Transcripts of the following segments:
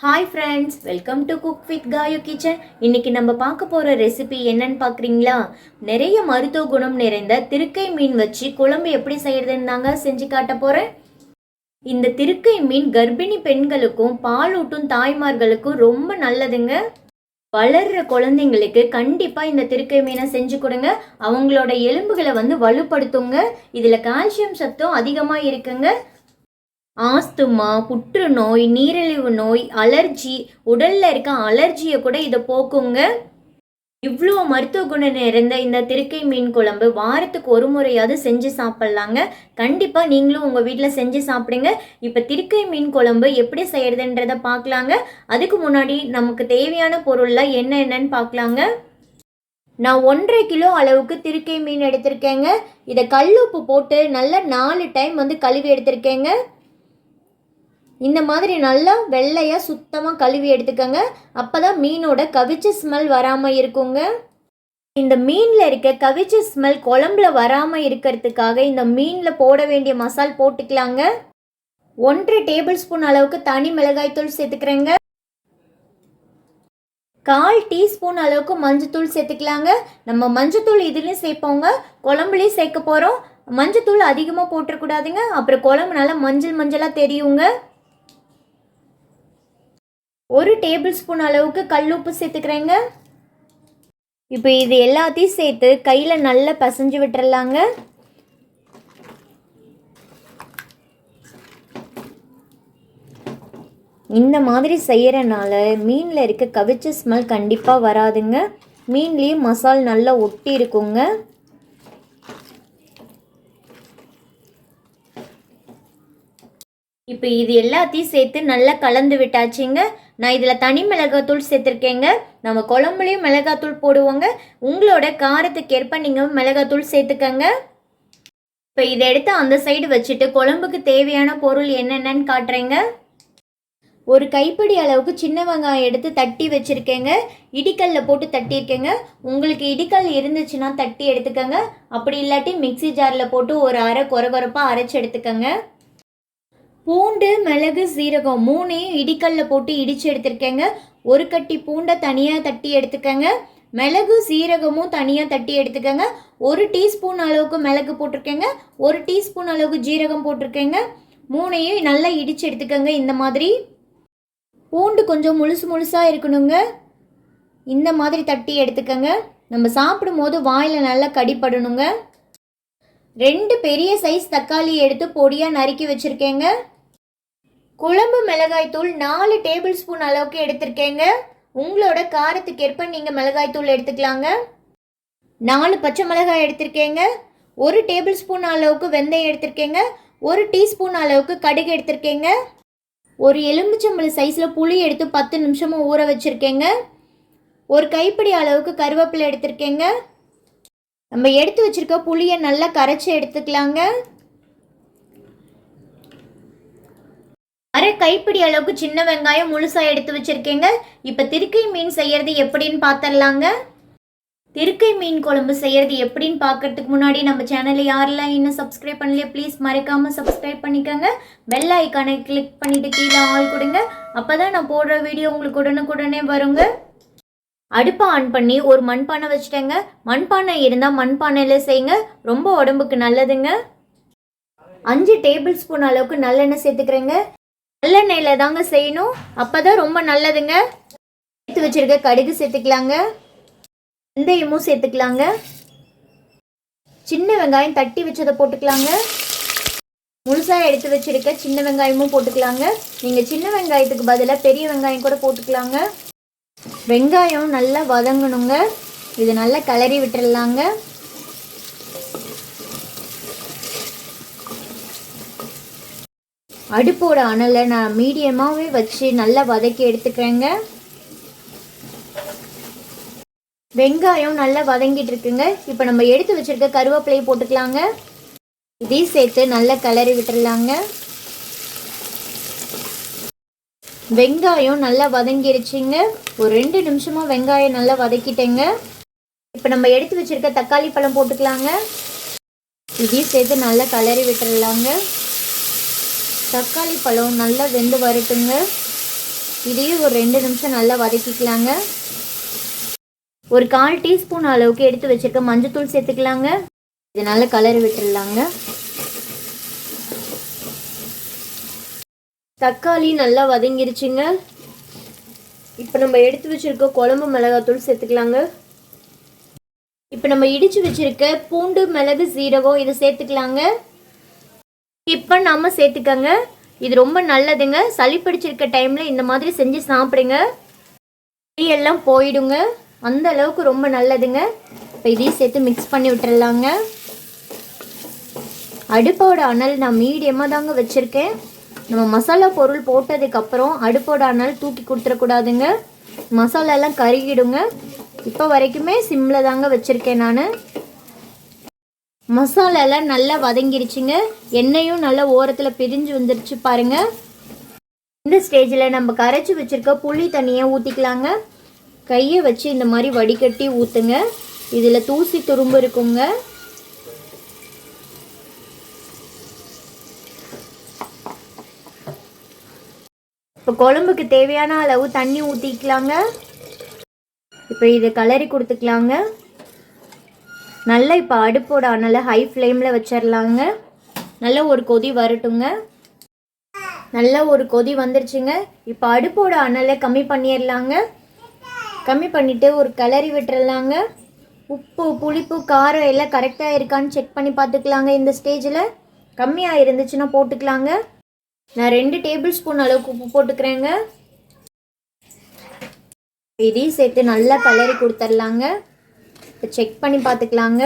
Hi friends, welcome to cook with Kayu kitchen. இன்னைக்கு நம்ம பார்க்க போகிற ரெசிபி என்னன்னு பார்க்குறீங்களா? நிறைய மருத்துவ குணம் நிறைந்த திருக்கை மீன் வச்சு குழம்பு எப்படி செய்யறதுன்னு தாங்க செஞ்சு காட்ட போகிறேன். இந்த திருக்கை மீன் கர்ப்பிணி பெண்களுக்கும் பாலூட்டும் தாய்மார்களுக்கும் ரொம்ப நல்லதுங்க. வளர்ற குழந்தைங்களுக்கு கண்டிப்பாக இந்த திருக்கை மீனை செஞ்சு கொடுங்க. அவங்களோட எலும்புகளை வலுப்படுத்துங்க. இதில் கால்சியம் சத்தும் அதிகமாக இருக்குங்க. ஆஸ்துமா, புற்றுநோய், நீரிழிவு நோய், அலர்ஜி, உடல்ல இருக்க அலர்ஜியை கூட இதை போக்குங்க. இவ்வளோ மருத்துவ குணம் நிறைந்த இந்த திருக்கை மீன் குழம்பு வாரத்துக்கு ஒரு முறையாவது செஞ்சு சாப்பிட்லாங்க. கண்டிப்பாக நீங்களும் உங்கள் வீட்டில் செஞ்சு சாப்பிடுங்க. இப்போ திருக்கை மீன் குழம்பு எப்படி செய்யறதுன்றதை பார்க்கலாங்க. அதுக்கு முன்னாடி நமக்கு தேவையான பொருள்லாம் என்னென்னு பார்க்கலாங்க. நான் 1.5 கிலோ அளவுக்கு திருக்கை மீன் எடுத்திருக்கேங்க. இதை கல்லுப்பு போட்டு நல்லா 4 டைம் கழுவி எடுத்திருக்கேங்க. இந்த மாதிரி நல்லா வெள்ளையாக சுத்தமாக கழுவி எடுத்துக்கோங்க. அப்போ தான் மீனோட கவிச்ச ஸ்மெல் வராமல் இருக்குங்க. இந்த மீனில் இருக்க கவிச்ச ஸ்மெல் குழம்புல வராமல் இருக்கிறதுக்காக இந்த மீனில் போட வேண்டிய மசால் போட்டுக்கலாங்க. 1.5 டேபிள் ஸ்பூன் அளவுக்கு தனி மிளகாய்த்தூள் சேர்த்துக்கிறேங்க. 1/4 டீஸ்பூன் அளவுக்கு மஞ்சத்தூள் சேர்த்துக்கலாங்க. நம்ம மஞ்சத்தூள் இதுலேயும் சேர்ப்போங்க, குழம்புலேயும் சேர்க்க போகிறோம். மஞ்சத்தூள் அதிகமாக போட்டுறக்கூடாதுங்க, அப்புறம் குழம்பு நல்லா மஞ்சளாக தெரியுங்க. 1 டேபிள் ஸ்பூன் அளவுக்கு கல்லுப்பு சேர்த்துக்கிறேங்க. இப்போ இது எல்லாத்தையும் சேர்த்து கையில் நல்லா பசைஞ்சு விட்டுறலாங்க. இந்த மாதிரி செய்கிறனால மீனில் இருக்க கவிச்ச ஸ்மெல் கண்டிப்பாக வராதுங்க. மீன்லேயும் மசால் நல்லா ஒட்டி இருக்குங்க. இப்போ இது எல்லாத்தையும் சேர்த்து நல்லா கலந்து விட்டாச்சுங்க. நான் இதில் தனி மிளகாத்தூள் சேர்த்துருக்கேங்க. நம்ம குழம்புலையும் மிளகாத்தூள் போடுவோங்க. உங்களோட காரத்துக்கேற்ப நீங்கள் மிளகாத்தூள் சேர்த்துக்கங்க. இப்போ இதை எடுத்து அந்த சைடு வச்சுட்டு குழம்புக்கு தேவையான பொருள் என்னென்னு காட்டுறேங்க. ஒரு கைப்பிடி அளவுக்கு சின்ன வெங்காயம் எடுத்து தட்டி வச்சுருக்கேங்க. இடிக்கல்லில் போட்டு தட்டியிருக்கேங்க. உங்களுக்கு இடிக்கல் இருந்துச்சுன்னா தட்டி எடுத்துக்கோங்க. அப்படி இல்லாட்டி மிக்சி ஜாரில் போட்டு ஒரு அரை கொரகொரப்பாக அரைச்சி எடுத்துக்கோங்க. பூண்டு, மிளகு, சீரகம் 3ஐயும் இடிக்கல்ல போட்டு இடித்து எடுத்துருக்கேங்க. ஒரு கட்டி பூண்டை தனியாக தட்டி எடுத்துக்கோங்க. மிளகு சீரகமும் தனியாக தட்டி எடுத்துக்கோங்க. 1 டீஸ்பூன் அளவுக்கு மிளகு போட்டிருக்கேங்க. 1 டீஸ்பூன் அளவுக்கு ஜீரகம் போட்டிருக்கேங்க. 3ஐயும் நல்லா இடித்து எடுத்துக்கோங்க. இந்த மாதிரி பூண்டு கொஞ்சம் முழுசாக இருக்கணுங்க. இந்த மாதிரி தட்டி எடுத்துக்கோங்க. நம்ம சாப்பிடும் போது வாயில் நல்லா கடிப்படணுங்க. 2 பெரிய சைஸ் தக்காளி எடுத்து பொடியாக நறுக்கி வச்சுருக்கேங்க. குழம்பு மிளகாய்த்தூள் 4 டேபிள் ஸ்பூன் அளவுக்கு எடுத்திருக்கேங்க. உங்களோட காரத்துக்கேற்ப நீங்கள் மிளகாய்த்தூள் எடுத்துக்கலாங்க. 4 பச்சை மிளகாய் எடுத்திருக்கேங்க. 1 டேபிள் ஸ்பூன் அளவுக்கு வெந்தயம் எடுத்திருக்கேங்க. 1 டீஸ்பூன் அளவுக்கு கடுகு எடுத்திருக்கேங்க. ஒரு எலுமிச்சம்பழம் சைஸில் புளி எடுத்து 10 நிமிஷமாக ஊற வச்சுருக்கேங்க. ஒரு கைப்பிடி அளவுக்கு கருவேப்பிலை எடுத்திருக்கேங்க. நம்ம எடுத்து வச்சுருக்க புளியை நல்லா கரைச்சி எடுத்துக்கலாங்க. அரை கைப்பிடி அளவுக்கு சின்ன வெங்காயம் முழுசாக எடுத்து வச்சுருக்கேங்க. இப்போ திருக்கை மீன் செய்கிறது எப்படின்னு பார்த்துடலாங்க. திருக்கை மீன் குழம்பு செய்கிறது எப்படின்னு பார்க்கறதுக்கு முன்னாடி நம்ம சேனலை யாரெல்லாம் இன்னும் சப்ஸ்கிரைப் பண்ணலையே ப்ளீஸ் மறக்காமல் சப்ஸ்கிரைப் பண்ணிக்கோங்க. பெல் ஐக்கானை கிளிக் பண்ணிவிட்டு கீழே ஆல் கொடுங்க. அப்போ தான் நான் போடுற வீடியோ உங்களுக்கு உடனுக்குடனே வருங்க. அடுப்பை ஆன் பண்ணி ஒரு மண்பானை வச்சுட்டேங்க. மண்பானை இருந்தால் மண்பானையில் செய்யுங்க, ரொம்ப உடம்புக்கு நல்லதுங்க. 5 டேபிள் ஸ்பூன் அளவுக்கு நல்லெண்ணெய் சேர்த்துக்கிறேங்க. நல்லெண்ணெயில் தாங்க செய்யணும், அப்போ தான் ரொம்ப நல்லதுங்க. எடுத்து வச்சுருக்க கடுகு சேர்த்துக்கலாங்க. வெந்தயமும் சேர்த்துக்கலாங்க. சின்ன வெங்காயம் தட்டி வச்சதை போட்டுக்கலாங்க. முழுசாக எடுத்து வச்சுருக்க சின்ன வெங்காயமும் போட்டுக்கலாங்க. நீங்கள் சின்ன வெங்காயத்துக்கு பதிலாக பெரிய வெங்காயம் கூட போட்டுக்கலாங்க. வெங்காயம் நல்லா வதங்கணுங்க. இது நல்லா கிளறி விட்டுடலாங்க. அடுப்போட அனலை நான் மீடியமாகவே வச்சு நல்லா வதக்கி எடுத்துக்கிறேங்க. வெங்காயம் நல்லா வதங்கிட்டு இருக்குங்க. இப்போ நம்ம எடுத்து வச்சிருக்க கருவேப்பிலையை போட்டுக்கலாங்க. இதையும் சேர்த்து நல்லா கிளறி விட்டுடலாங்க. வெங்காயம் நல்லா வதங்கிருச்சுங்க. ஒரு 2 நிமிஷமாக வெங்காயம் நல்லா வதக்கிட்டேங்க. இப்போ நம்ம எடுத்து வச்சுருக்க தக்காளி பழம் போட்டுக்கலாங்க. இதையும் சேர்த்து நல்லா கிளறி விட்டுடலாங்க. தக்காளி பழம் நல்லா வெந்து வரட்டுங்க. இதையும் ஒரு 2 நிமிஷம் நல்லா வதக்கிக்கலாங்க. ஒரு 1/4 டீஸ்பூன் அளவுக்கு எடுத்து வச்சுருக்க மஞ்சத்தூள் சேர்த்துக்கலாங்க. இது நல்லா கலரி விட்டுடலாங்க. தக்காளி நல்லா வதங்கிருச்சுங்க. இப்போ நம்ம எடுத்து வச்சுருக்க குழம்பு மிளகாத்தூள் சேர்த்துக்கலாங்க. இப்போ நம்ம இடித்து வச்சுருக்க பூண்டு, மிளகு, சீரகம் இதை சேர்த்துக்கலாங்க. இப்போ நம்ம சேர்த்துக்கங்க. இது ரொம்ப நல்லதுங்க. சளி பிடிச்சிருக்க டைமில் இந்த மாதிரி செஞ்சு சாப்பிடுங்க. எல்லாம் போயிடுங்க. அந்த அளவுக்கு ரொம்ப நல்லதுங்க. இப்போ இதையும் சேர்த்து மிக்ஸ் பண்ணி விட்டுறலாங்க. அடுப்போட அனல் நான் மீடியமாக தாங்க வச்சுருக்கேன். நம்ம மசாலா பொருள் போட்டதுக்கப்புறம் அடுப்போட அனல் தூக்கி கொடுத்துடக்கூடாதுங்க. மசாலாலாம் கருகிடுங்க. இப்போ வரைக்குமே சிம்மில் தாங்க வச்சுருக்கேன் நான். மசாலாலாம் நல்லா வதங்கிருச்சுங்க. எண்ணெயும் நல்லா ஓரத்தில் பிரிஞ்சு வந்துருச்சு பாருங்கள். இந்த ஸ்டேஜில் நம்ம கரைச்சி வச்சுருக்க புளி தண்ணியை ஊற்றிக்கலாங்க. கையை வச்சு இந்த மாதிரி வடிகட்டி ஊற்றுங்க. இதில் தூசி துரும்பு இருக்குங்க. இப்போ குழம்புக்கு தேவையான அளவு தண்ணி ஊற்றிக்கலாங்க. இப்போ இதை கலரி கொடுத்துக்கலாங்க. நல்லா இப்போ அடுப்போட அனலை ஹை ஃப்ளேமில் வச்சிடலாங்க. நல்லா ஒரு கொதி வரட்டுங்க. நல்லா ஒரு கொதி வந்துருச்சுங்க. இப்போ அடுப்போட அனலை கம்மி பண்ணிடலாங்க. கம்மி பண்ணிவிட்டு ஒரு கலரி விட்டுறலாங்க. உப்பு, புளிப்பு, காரம் எல்லாம் கரெக்டாக இருக்கான்னு செக் பண்ணி பார்த்துக்கலாங்க. இந்த ஸ்டேஜில் கம்மியாக இருந்துச்சுன்னா போட்டுக்கலாங்க. நான் 2 டேபிள் ஸ்பூன் அளவுக்கு உப்பு போட்டுக்கிறேங்க. இதையும் சேர்த்து நல்லா கலரி கொடுத்துடலாங்க. இப்போ செக் பண்ணி பார்த்துக்கலாங்க.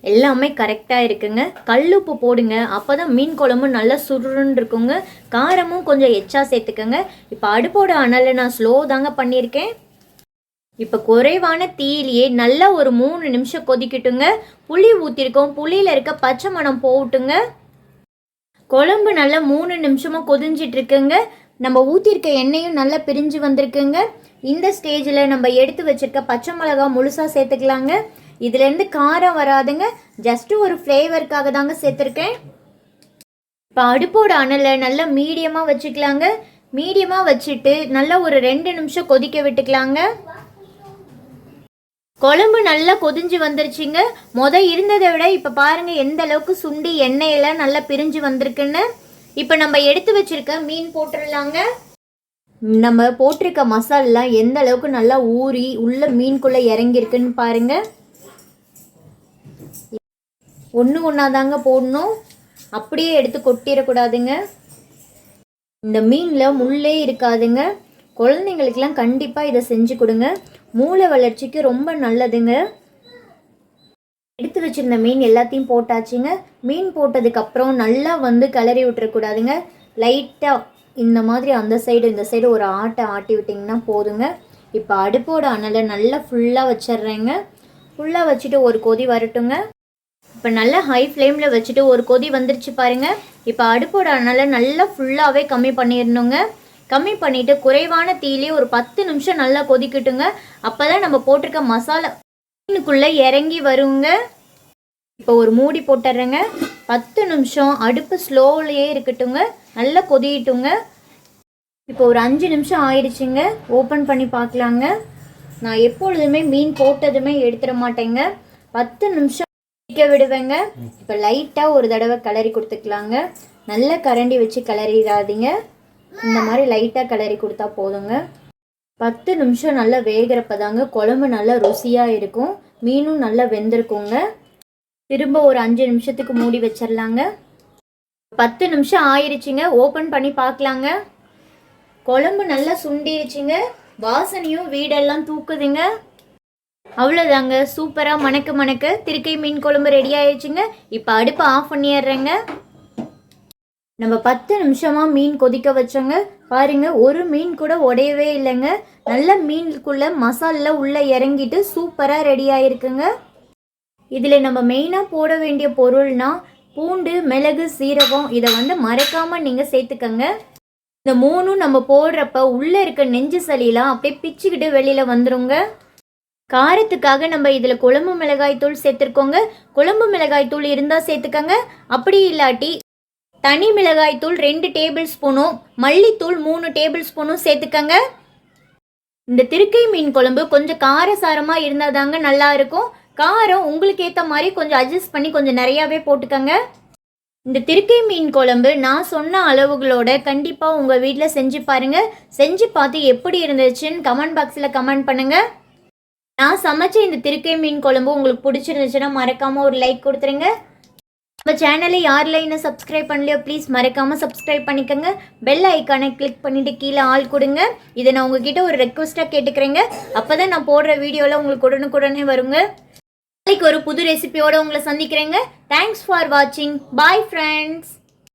எல்லாமே கரெக்டாக இருக்குங்க. கல் உப்பு போடுங்க. அப்போ தான் மீன் குழம்பு நல்லா சுருன்னு இருக்குங்க. காரமும் கொஞ்சம் எச்சா சேர்த்துக்கங்க. இப்போ அடுப்போட அனலை நான் ஸ்லோ தாங்க பண்ணியிருக்கேன். இப்போ குறைவான தீயிலேயே நல்லா ஒரு 3 நிமிஷம் கொதிக்கட்டுங்க. புளி ஊற்றிருக்கோம். புளியில் இருக்க பச்சை மணம் போட்டுங்க. குழம்பு நல்லா 3 நிமிஷமாக கொதிஞ்சிட்ருக்குங்க. நம்ம ஊற்றிருக்க எண்ணெயும் நல்லா பிரிஞ்சு வந்திருக்குங்க. இந்த ஸ்டேஜில் நம்ம எடுத்து வச்சுருக்க பச்சை மிளகா முழுசாக சேர்த்துக்கலாங்க. இதுலேருந்து காரம் வராதுங்க. ஜஸ்ட்டு ஒரு ஃப்ளேவருக்காக தாங்க சேர்த்துருக்கேன். இப்போ அடுப்போட அனலை நல்லா மீடியமாக வச்சுக்கலாங்க. மீடியமாக வச்சுட்டு நல்லா ஒரு 2 நிமிஷம் கொதிக்க விட்டுக்கலாங்க. குழம்பு நல்லா கொதிஞ்சு வந்துருச்சுங்க. இருந்ததை விட இப்போ பாருங்கள் எந்த அளவுக்கு சுண்டி எண்ணெயெல்லாம் நல்லா பிரிஞ்சு வந்திருக்குன்னு. இப்போ நம்ம எடுத்து வச்சுருக்க மீன் போட்டுடலாங்க. நம்ம போட்டிருக்க மசாலெலாம் எந்த அளவுக்கு நல்லா ஊறி உள்ள மீனுக்குள்ளே இறங்கியிருக்குன்னு பாருங்கள். ஒன்று ஒன்றா தாங்க போடணும். அப்படியே எடுத்து கொட்டிடக்கூடாதுங்க. இந்த மீனில் முள்ளே இருக்காதுங்க. குழந்தைங்களுக்கெல்லாம் கண்டிப்பாக இதை செஞ்சு கொடுங்க. மூளை வளர்ச்சிக்கு ரொம்ப நல்லதுங்க. எடுத்து வச்சுருந்த மீன் எல்லாத்தையும் போட்டாச்சுங்க. மீன் போட்டதுக்கப்புறம் நல்லா கிளறி விட்டுறக்கூடாதுங்க. லைட்டாக இந்த மாதிரி அந்த சைடு இந்த சைடு ஒரு ஆட்டி விட்டிங்கன்னா போதுங்க. இப்போ அடுப்போட அனலை நல்லா ஃபுல்லாக வச்சிட்றேங்க. ஃபுல்லாக வச்சுட்டு ஒரு கொதி வரட்டுங்க. இப்போ நல்லா ஹை ஃப்ளேமில் வச்சுட்டு ஒரு கொதி வந்துருச்சு பாருங்கள். இப்போ அடுப்போட அனலை நல்லா ஃபுல்லாகவே கம்மி பண்ணிடணுங்க. கம்மி பண்ணிவிட்டு குறைவான தீயிலே ஒரு 10 நிமிஷம் நல்லா கொதிக்கட்டுங்க. அப்போ தான் நம்ம போட்டிருக்க மசாலா மீனுக்குள்ளே இறங்கி வருங்க. இப்போ ஒரு மூடி போட்டுறேங்க. 10 நிமிஷம் அடுப்பு ஸ்லோவிலேயே இருக்கட்டுங்க. நல்லா கொதிட்டுங்க. இப்போ ஒரு 5 நிமிஷம் ஆயிடுச்சுங்க. ஓப்பன் பண்ணி பார்க்கலாங்க. நான் எப்பொழுதுமே மீன் போட்டதுமே எடுத்துட மாட்டேங்க. 10 நிமிஷம் கொதிக்க விடுவேங்க. இப்போ லைட்டாக ஒரு தடவை கிளறி கொடுத்துக்கலாங்க. நல்லா கரண்டி வச்சு கிளறிடாதீங்க. இந்த மாதிரி லைட்டாக கிளறி கொடுத்தா போதுங்க. 10 நிமிஷம் நல்லா வேகிறப்ப தாங்க குழம்பு நல்லா ருசியாக இருக்கும். மீனும் நல்லா வெந்திருக்குங்க. திரும்ப ஒரு 5 நிமிஷத்துக்கு மூடி வச்சிடலாங்க. 10 நிமிஷம் ஆயிடுச்சுங்க. ஓப்பன் பண்ணி பார்க்கலாங்க. குழம்பு நல்லா சுண்டிருச்சுங்க. வாசனையும் வீடெல்லாம் தூக்குதுங்க. அவ்வளோதாங்க. சூப்பராக மணக்க திருக்கை மீன் குழம்பு ரெடி ஆயிடுச்சுங்க. இப்போ அடுப்பை ஆஃப் பண்ணிடுறேங்க. நம்ம 10 நிமிஷமாக மீன் கொதிக்க வச்சோங்க. பாருங்கள், ஒரு மீன் கூட உடையவே இல்லைங்க. நல்ல மீனுக்குள்ளே மசாலா உள்ளே இறங்கிட்டு சூப்பராக ரெடி ஆகிருக்குங்க. இதில் நம்ம மெயினாக போட வேண்டிய பொருள்னா பூண்டு, மிளகு, சீரகம் இதை மறக்காமல் நீங்கள் சேர்த்துக்கங்க. இந்த 3ம் நம்ம போடுறப்ப உள்ளே இருக்க நெஞ்சு சளியெலாம் அப்படியே பிச்சுக்கிட்டு வெளியில் வந்துடுங்க. காரத்துக்காக நம்ம இதில் குழம்பு மிளகாய் தூள் சேர்த்துருக்கோங்க. குழம்பு மிளகாய் தூள் இருந்தால் சேர்த்துக்கங்க. அப்படி இல்லாட்டி தனி மிளகாய் தூள் 2 டேபிள் ஸ்பூனும் மல்லித்தூள் 3 டேபிள் ஸ்பூனும் சேர்த்துக்கங்க. இந்த திருக்கை மீன் குழம்பு கொஞ்சம் காரசாரமாக இருந்தால் தாங்க நல்லா இருக்கும். காரம் உங்களுக்கு ஏற்ற மாதிரி கொஞ்சம் அட்ஜஸ்ட் பண்ணி கொஞ்சம் நிறையாவே போட்டுக்கங்க. இந்த திருக்கை மீன் குழம்பு நான் சொன்ன அளவுகளோட கண்டிப்பாக உங்கள் வீட்டில் செஞ்சு பாருங்கள். செஞ்சு பார்த்து எப்படி இருந்துச்சுன்னு கமெண்ட் பாக்ஸில் கமெண்ட் பண்ணுங்கள். நான் சமைச்ச இந்த திருக்கை மீன் குழம்பு உங்களுக்கு பிடிச்சிருந்துச்சுன்னா மறக்காமல் ஒரு லைக் கொடுத்துருங்க. நம்ம சேனலை யாரில் இன்னும் சப்ஸ்கிரைப் பண்ணலையோ ப்ளீஸ் மறக்காமல் சப்ஸ்கிரைப் பண்ணிக்கோங்க. பெல் ஐக்கானை கிளிக் பண்ணிவிட்டு கீழே ஆள் கொடுங்க. இதை நான் உங்ககிட்ட ஒரு ரெக்வஸ்ட்டாக கேட்டுக்கிறேங்க. அப்போ தான் நான் போடுற வீடியோவில் உங்களுக்கு உடனுக்குடனே வருங்க. நாளைக்கு ஒரு புது ரெசிபியோடு உங்களை சந்திக்கிறேங்க. தேங்க்ஸ் ஃபார் வாட்சிங். Bye friends.